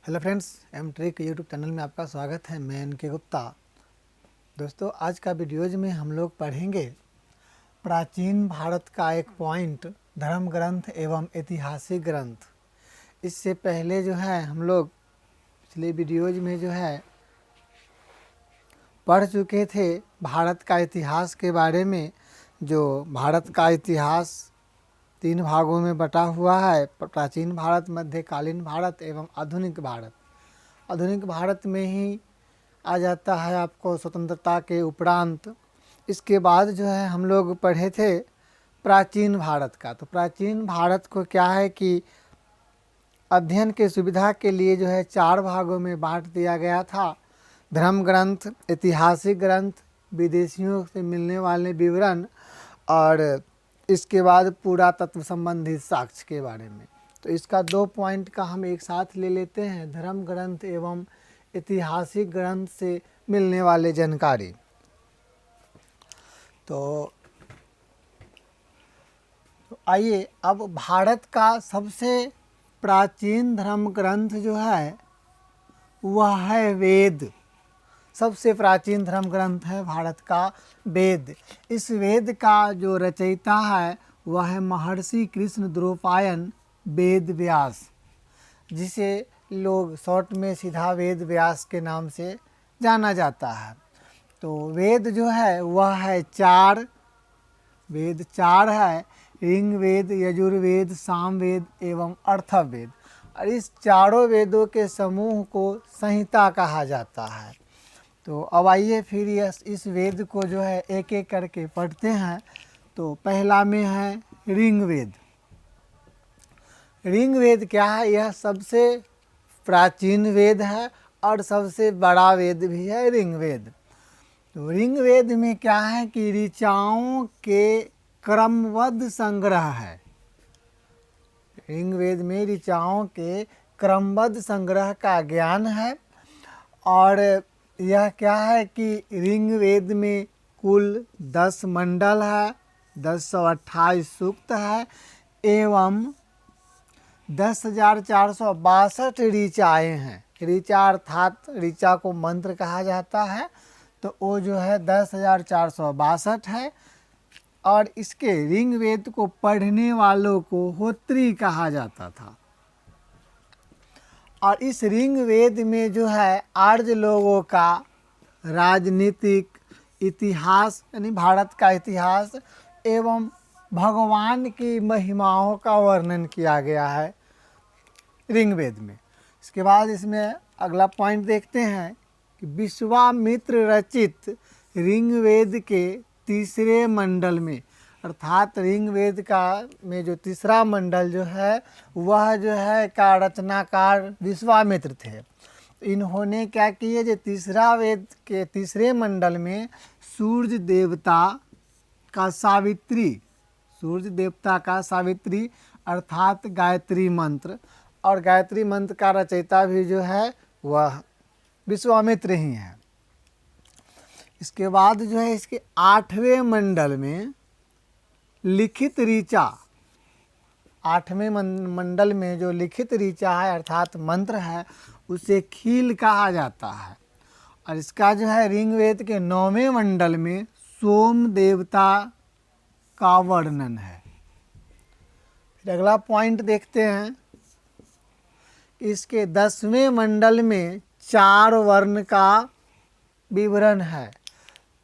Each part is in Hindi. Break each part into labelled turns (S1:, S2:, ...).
S1: Hello friends, M trick YouTube channel में आपका स्वागत है। मैं एन के गुप्ता। दोस्तों, आज का वीडियोज में हम लोग पढ़ेंगे प्राचीन भारत का एक पॉइंट, धर्म ग्रंथ एवं ऐतिहासिक ग्रंथ। इससे पहले जो है हम लोग पिछले वीडियोज में जो है पढ़ चुके थे भारत का इतिहास के बारे में। जो भारत का इतिहास 3 भागों में बटा हुआ है, प्राचीन भारत, मध्यकालीन भारत एवं आधुनिक भारत। आधुनिक भारत में ही आ जाता है आपको स्वतंत्रता के उपरांत। इसके बाद जो है हम लोग पढ़े थे प्राचीन भारत का। तो प्राचीन भारत को क्या है कि अध्ययन के सुविधा के लिए जो है 4 भागों में बांट दिया गया था। धर्म ग्रंथ, ऐतिहासिक ग्रंथ, विदेशियों से मिलने वाले विवरण और इसके बाद पुरातत्व संबंधित साक्ष्य के बारे में। तो इसका 2 पॉइंट का हम एक साथ ले लेते हैं, धर्म ग्रंथ एवं ऐतिहासिक ग्रंथ से मिलने वाले जानकारी। तो आइए, अब भारत का सबसे प्राचीन धर्म ग्रंथ जो है वह है वेद। सबसे प्राचीन धर्म ग्रंथ है भारत का वेद। इस वेद का जो रचयिता है वह है महर्षि कृष्ण द्वैपायन वेद व्यास, जिसे लोग शॉर्ट में सीधा वेद व्यास के नाम से जाना जाता है। तो वेद जो है वह है 4 वेद 4 है, ऋग्वेद, यजुर्वेद, सामवेद एवं अथर्ववेद। और इस चारों वेदों के समूह को संहिता कहा जाता है। तो अब आइए फिर इस वेद को जो है एक एक करके पढ़ते हैं। तो पहला में है ऋग्वेद। ऋग्वेद क्या है? यह सबसे प्राचीन वेद है और सबसे बड़ा वेद भी है ऋग्वेद। तो ऋग्वेद में क्या है कि ऋचाओं के क्रमबद्ध संग्रह है। ऋग्वेद में ऋचाओं के क्रमबद्ध संग्रह का ज्ञान है। और यह क्या है कि ऋग्वेद में कुल 10 मंडल है, 1028 सूक्त है एवं 10,462 ऋचाएँ हैं। ऋचा अर्थात ऋचा को मंत्र कहा जाता है, तो वो जो है 10,462 है। और इसके ऋग्वेद को पढ़ने वालों को होत्री कहा जाता था। और इस ऋग्वेद में जो है आर्य लोगों का राजनीतिक इतिहास, यानी भारत का इतिहास एवं भगवान की महिमाओं का वर्णन किया गया है ऋग्वेद में। इसके बाद इसमें अगला पॉइंट देखते हैं कि विश्वामित्र रचित ऋग्वेद के तीसरे मंडल में, अर्थात ऋग्वेद का में जो तीसरा मंडल जो है वह जो है का रचनाकार विश्वामित्र थे। इन्होंने क्या किए, जो तीसरा वेद के तीसरे मंडल में सूर्य देवता का सावित्री अर्थात गायत्री मंत्र, और गायत्री मंत्र का रचयिता भी जो है वह विश्वामित्र ही है। इसके बाद जो है इसके 8वें मंडल में लिखित ऋचा, 8वें मंडल में जो लिखित ऋचा है अर्थात मंत्र है उसे खील कहा जाता है। और इसका जो है ऋग्वेद के 9वें मंडल में सोम देवता का वर्णन है। फिर अगला पॉइंट देखते हैं, इसके 10वें मंडल में 4 वर्ण का विवरण है।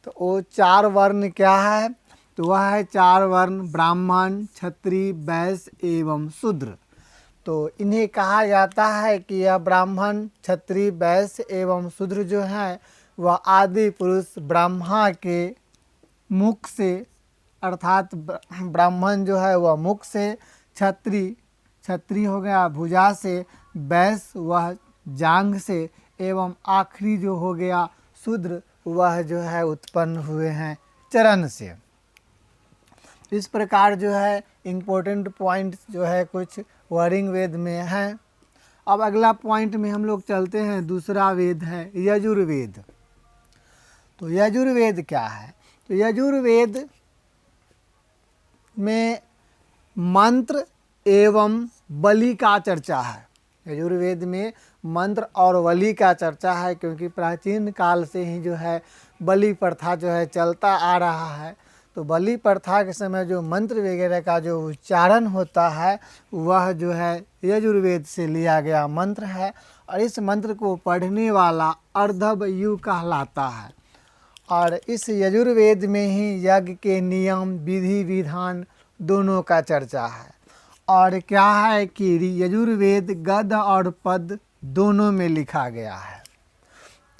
S1: तो वो 4 वर्ण क्या है? तो वह है 4 वर्ण ब्राह्मण, क्षत्रिय, वैश्य एवं शूद्र। तो इन्हें कहा जाता है कि यह ब्राह्मण, क्षत्रिय, वैश्य एवं शूद्र जो है वह आदि पुरुष ब्रह्मा के मुख से, अर्थात ब्राह्मण जो है वह मुख से, क्षत्रिय हो गया भुजा से, वैश्य वह जांघ से एवं आखिरी जो हो गया शूद्र वह जो है उत्पन्न हुए हैं चरण से। इस प्रकार जो है इम्पोर्टेंट पॉइंट जो है कुछ वह ऋग्वेद में हैं। अब अगला पॉइंट में हम लोग चलते हैं, दूसरा वेद है यजुर्वेद। तो यजुर्वेद क्या है? तो यजुर्वेद में मंत्र एवं बलि का चर्चा है। यजुर्वेद में मंत्र और बलि का चर्चा है, क्योंकि प्राचीन काल से ही जो है बलि प्रथा जो है चलता आ रहा है। तो बलि प्रथा के समय जो मंत्र वगैरह का जो उच्चारण होता है वह जो है यजुर्वेद से लिया गया मंत्र है, और इस मंत्र को पढ़ने वाला अर्धवयु कहलाता है। और इस यजुर्वेद में ही यज्ञ के नियम, विधि विधान दोनों का चर्चा है। और क्या है कि यजुर्वेद गद्य और पद्य दोनों में लिखा गया है।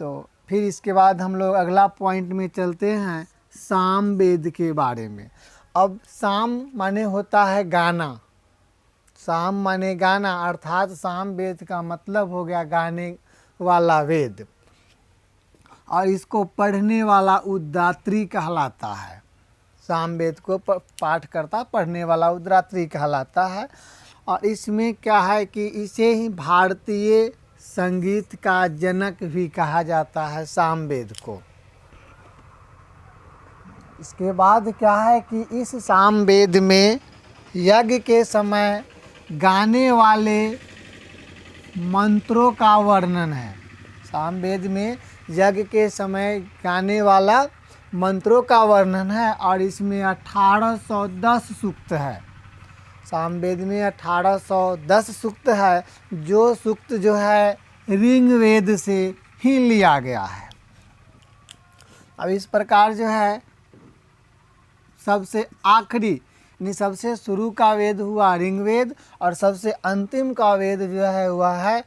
S1: तो फिर इसके बाद हम लोग अगला पॉइंट में चलते हैं, सामवेद के बारे में। अब साम माने होता है गाना, साम माने गाना, अर्थात सामवेद का मतलब हो गया गाने वाला वेद, और इसको पढ़ने वाला उद्धात्री कहलाता है। सामवेद को पाठ करता पढ़ने वाला उद्धात्री कहलाता है। और इसमें क्या है कि इसे ही भारतीय संगीत का जनक भी कहा जाता है, सामवेद को। इसके बाद क्या है कि इस सामवेद में यज्ञ के समय गाने वाले मंत्रों का वर्णन है। सामवेद में यज्ञ के समय गाने वाला मंत्रों का वर्णन है, और इसमें 1810 सूक्त है। सामवेद में 1810 सूक्त है, जो सूक्त जो है ऋग्वेद से ही लिया गया है। अब इस प्रकार जो है सबसे आखिरी यानी सबसे शुरू का वेद हुआ ऋग्वेद, और सबसे अंतिम का वेद जो है वह है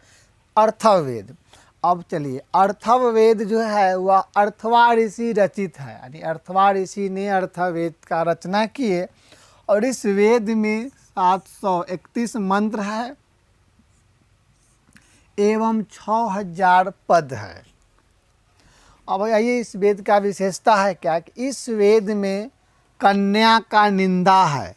S1: अर्थववेद। अब चलिए, अर्थववेद जो है वह अर्थवा ऋषि रचित है, यानी अर्थवा ऋषि ने अर्थवेद का रचना किए, और इस वेद में 731 मंत्र है एवं 6000 पद है। अब आइए, इस वेद का विशेषता है क्या कि इस वेद में कन्या का निंदा है।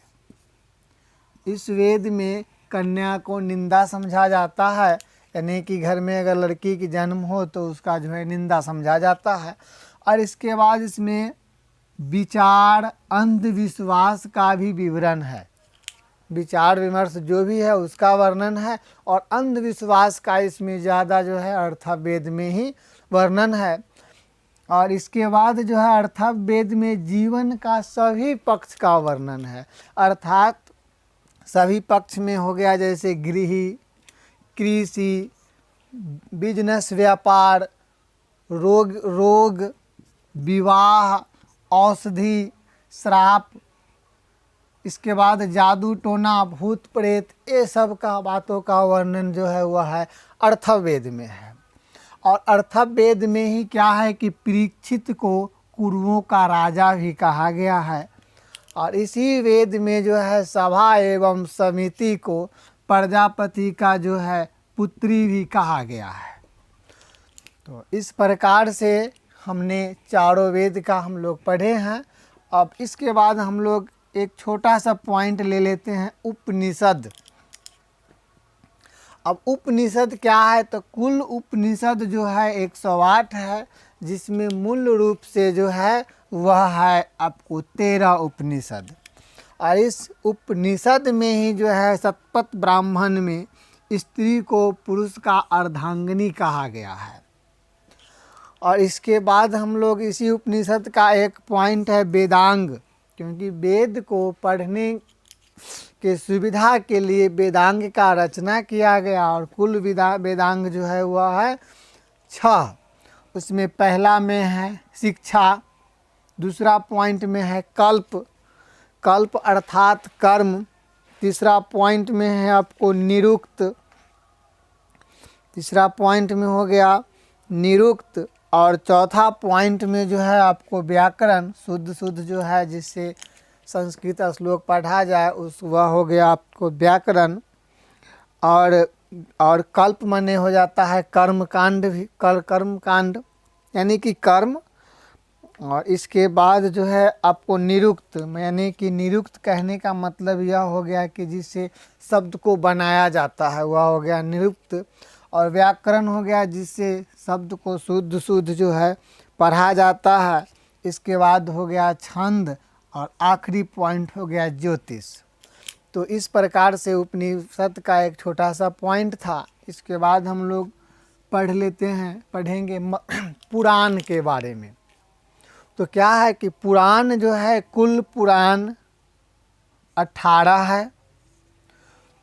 S1: इस वेद में कन्या को निंदा समझा जाता है, यानी कि घर में अगर लड़की की जन्म हो तो उसका जो है निंदा समझा जाता है। और इसके बाद इसमें विचार, अंधविश्वास का भी विवरण है। विचार विमर्श जो भी है उसका वर्णन है, और अंधविश्वास का इसमें ज़्यादा जो है अर्थवेद में ही वर्णन है। और इसके बाद जो है अर्थवेद में जीवन का सभी पक्ष का वर्णन है, अर्थात सभी पक्ष में हो गया, जैसे गृही, कृषि, बिजनेस, व्यापार, रोग, विवाह, औषधि, श्राप, इसके बाद जादू टोना, भूत प्रेत, ये सब का बातों का वर्णन जो है वह है अर्थवेद में है। और अर्थवेद में ही क्या है कि परीक्षित को कुरुओं का राजा भी कहा गया है। और इसी वेद में जो है सभा एवं समिति को प्रजापति का जो है पुत्री भी कहा गया है। तो इस प्रकार से हमने चारों वेद का हम लोग पढ़े हैं। अब इसके बाद हम लोग एक छोटा सा पॉइंट ले लेते हैं, उपनिषद। अब उपनिषद क्या है, तो कुल उपनिषद जो है 108 है, जिसमें मूल रूप से जो है वह है आपको 13 उपनिषद। और इस उपनिषद में ही जो है शतपथ ब्राह्मण में स्त्री को पुरुष का अर्धांगिनी कहा गया है। और इसके बाद हम लोग इसी उपनिषद का एक पॉइंट है वेदांग, क्योंकि वेद को पढ़ने के सुविधा के लिए वेदांग का रचना किया गया। और कुल वेदांग जो है वह है 6। उसमें पहला में है शिक्षा, दूसरा पॉइंट में है कल्प अर्थात कर्म, तीसरा पॉइंट में है आपको निरुक्त, तीसरा पॉइंट में हो गया निरुक्त, और चौथा पॉइंट में जो है आपको व्याकरण, शुद्ध जो है जिससे संस्कृत श्लोक पढ़ा जाए उस वह हो गया आपको व्याकरण। और कल्प माने हो जाता है कर्मकांड भी, कर्मकांड यानी कि कर्म। और इसके बाद जो है आपको निरुक्त, यानी कि निरुक्त कहने का मतलब यह हो गया कि जिससे शब्द को बनाया जाता है वह हो गया निरुक्त। और व्याकरण हो गया जिससे शब्द को शुद्ध जो है पढ़ा जाता है। इसके बाद हो गया छंद, और आखिरी पॉइंट हो गया ज्योतिष। तो इस प्रकार से उपनिषद का एक छोटा सा पॉइंट था, इसके बाद हम लोग पढ़ेंगे पुराण के बारे में। तो क्या है कि पुराण जो है, कुल पुराण 18 है।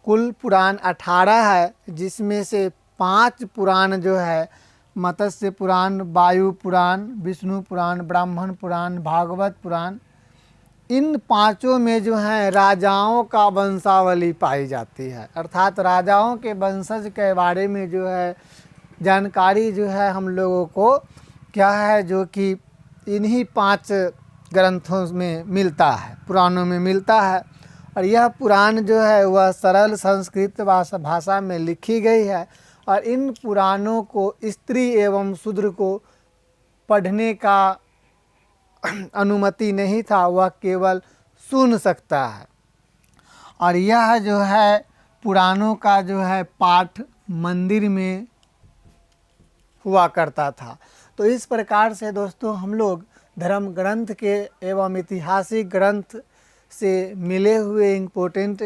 S1: कुल पुराण 18 है, जिसमें से 5 पुराण जो है मत्स्य पुराण, वायु पुराण, विष्णु पुराण, ब्राह्मण पुराण, भागवत पुराण, इन 5 में जो है राजाओं का वंशावली पाई जाती है। अर्थात राजाओं के वंशज के बारे में जो है जानकारी जो है हम लोगों को क्या है, जो कि इन्हीं 5 ग्रंथों में मिलता है, पुराणों में मिलता है। और यह पुराण जो है वह सरल संस्कृत भाषा में लिखी गई है। और इन पुराणों को स्त्री एवं शूद्र को पढ़ने का अनुमति नहीं था, वह केवल सुन सकता है। और यह जो है पुराणों का जो है पाठ मंदिर में हुआ करता था। तो इस प्रकार से दोस्तों हम लोग धर्म ग्रंथ के एवं ऐतिहासिक ग्रंथ से मिले हुए इम्पोर्टेंट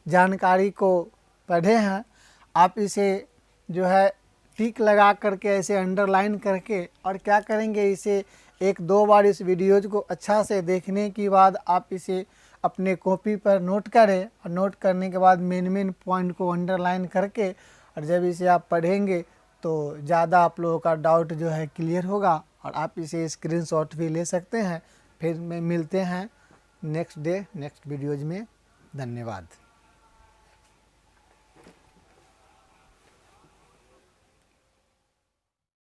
S1: जानकारी को पढ़े हैं। आप इसे जो है टिक लगा करके, ऐसे अंडरलाइन करके, और क्या करेंगे, इसे 1-2 बार इस वीडियोज को अच्छा से देखने के बाद आप इसे अपने कॉपी पर नोट करें। और नोट करने के बाद मेन पॉइंट को अंडरलाइन करके, और जब इसे आप पढ़ेंगे तो ज़्यादा आप लोगों का डाउट जो है क्लियर होगा। और आप इसे स्क्रीनशॉट भी ले सकते हैं। फिर मिलते हैं नेक्स्ट वीडियोज में। धन्यवाद।